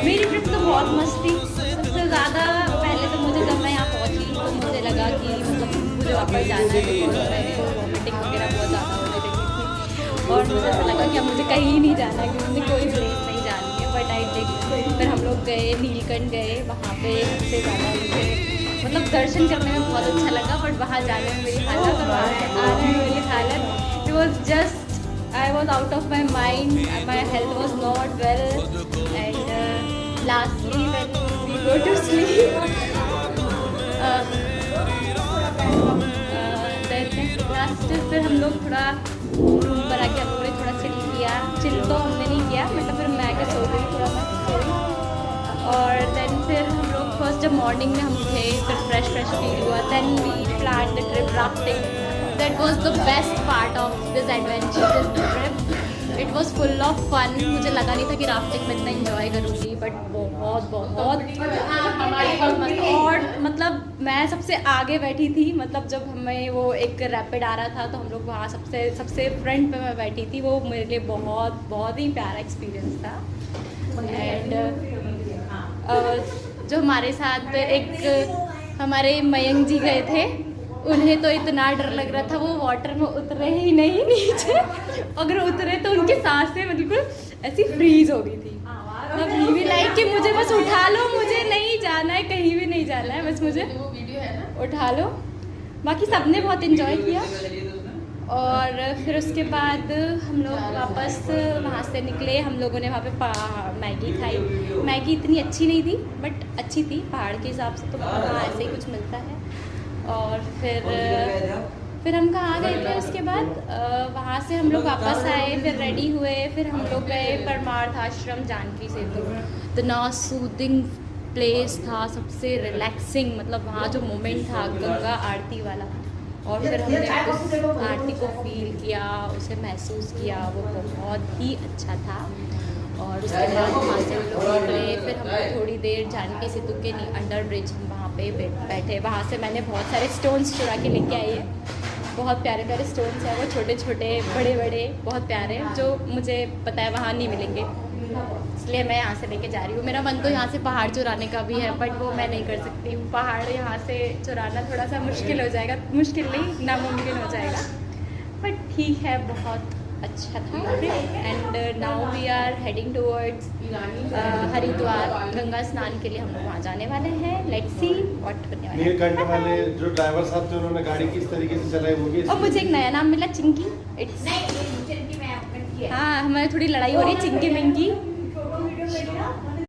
मेरी ट्रिप तो बहुत मस्त थी। सबसे ज़्यादा पहले तो मुझे जब मैं यहाँ पहुँची तो मुझे लगा कि मतलब मुझे वापस जाना है, बिकॉज मेरे को वॉमिटिंग वगैरह बहुत ज़्यादा होने लगी थी और मुझे ऐसा लगा कि अब मुझे कहीं नहीं जाना है, क्योंकि मुझे कोई प्लेस नहीं जानी है। बट आई थिंक फिर हम लोग गए, नीलकंठ गए, वहाँ पे सबसे ज़्यादा मुझे मतलब दर्शन करने में बहुत अच्छा लगा। बट वहाँ जाने में मेरी हालत और वहाँ से आने में मेरी हालत, it was just I was out of my mind, my health was not well, and lastly when we go to sleep, then last फिर हम लोग थोड़ा रूम पर आके हम लोगों ने थोड़ा चिल किया। चिल तो हमने नहीं किया, मतलब फिर मैं आके सो गई, थोड़ा मैं सोई। और देन फिर हम लोग फर्स्ट जब मॉर्निंग में हम उठे फिर फ्रेश फील हुआ। Then we plan the trip rafting. That was the best part of this adventure, this trip. It was full of fun. मुझे लगा नहीं था कि राफ्टिंग में इतना enjoy करूँगी, बट बहुत बहुत मस्त। और मतलब मैं सबसे आगे बैठी थी, मतलब जब हमें वो एक रैपिड आ रहा था तो हम लोग वहाँ सबसे फ्रंट पे मैं बैठी थी। वो मेरे लिए बहुत ही प्यारा एक्सपीरियंस था। एंड जो हमारे साथ एक हमारे मयंक जी गए थे, उन्हें तो इतना डर लग रहा था, वो वाटर में उतरे ही नहीं नीचे। अगर उतरे तो उनकी सांसें बिल्कुल ऐसी फ्रीज हो गई थी। अब भी लाइक कि मुझे बस उठा लो, मुझे नहीं जाना है, कहीं भी नहीं जाना है, बस मुझे उठा लो। बाकी सबने बहुत इन्जॉय किया। और फिर उसके बाद हम लोग वापस वहाँ से निकले। हम लोगों ने वहाँ पे मैगी खाई। मैगी इतनी अच्छी नहीं थी, बट अच्छी थी पहाड़ के हिसाब से, तो वहाँ ऐसे ही कुछ मिलता है। और फिर हम कहाँ गए थे उसके बाद, वहाँ से हम लोग वापस आए, फिर रेडी हुए, फिर हम लोग गए परमार्थ आश्रम जानकी सेतु। इतना सूदिंग प्लेस था, सबसे रिलैक्सिंग, मतलब वहाँ जो मोमेंट था गंगा आरती वाला, और फिर हमने उस आरती को फील किया, उसे महसूस किया, वो बहुत ही अच्छा था। और उसके बाद वहाँ से हम लोग निकले, फिर हम लोग थोड़ी देर जानकी सेतु के अंडर ब्रिज हम वहाँ पे बैठे। वहाँ से मैंने बहुत सारे स्टोन्स चुरा के लेके आई है। बहुत प्यारे प्यारे स्टोन्स हैं, वो छोटे छोटे बड़े बड़े बहुत प्यारे, जो मुझे पता है वहाँ नहीं मिलेंगे, इसलिए मैं यहाँ से लेके जा रही हूँ। मेरा मन तो यहाँ से पहाड़ चुराने का भी है, बट वो मैं नहीं कर सकती हूँ। पहाड़ यहाँ से चुराना थोड़ा सा मुश्किल हो जाएगा, मुश्किल नहीं नामुमकिन हो जाएगा। बट ठीक है, बहुत अच्छा था। And now we are heading towards Haridwar. Ganga स्नान के लिए हम लोग वहाँ जाने वाले हैं। लेट्स सी व्हाट करने वाले हैं। नीलकंठ वाले जो ड्राइवर साहब थे, उन्होंने गाड़ी किस तरीके से चलाई वो भी। और मुझे एक नया नाम मिला, चिंकी। इट्स हाँ, हमारी थोड़ी लड़ाई हो रही है, चिंकी मिंकी।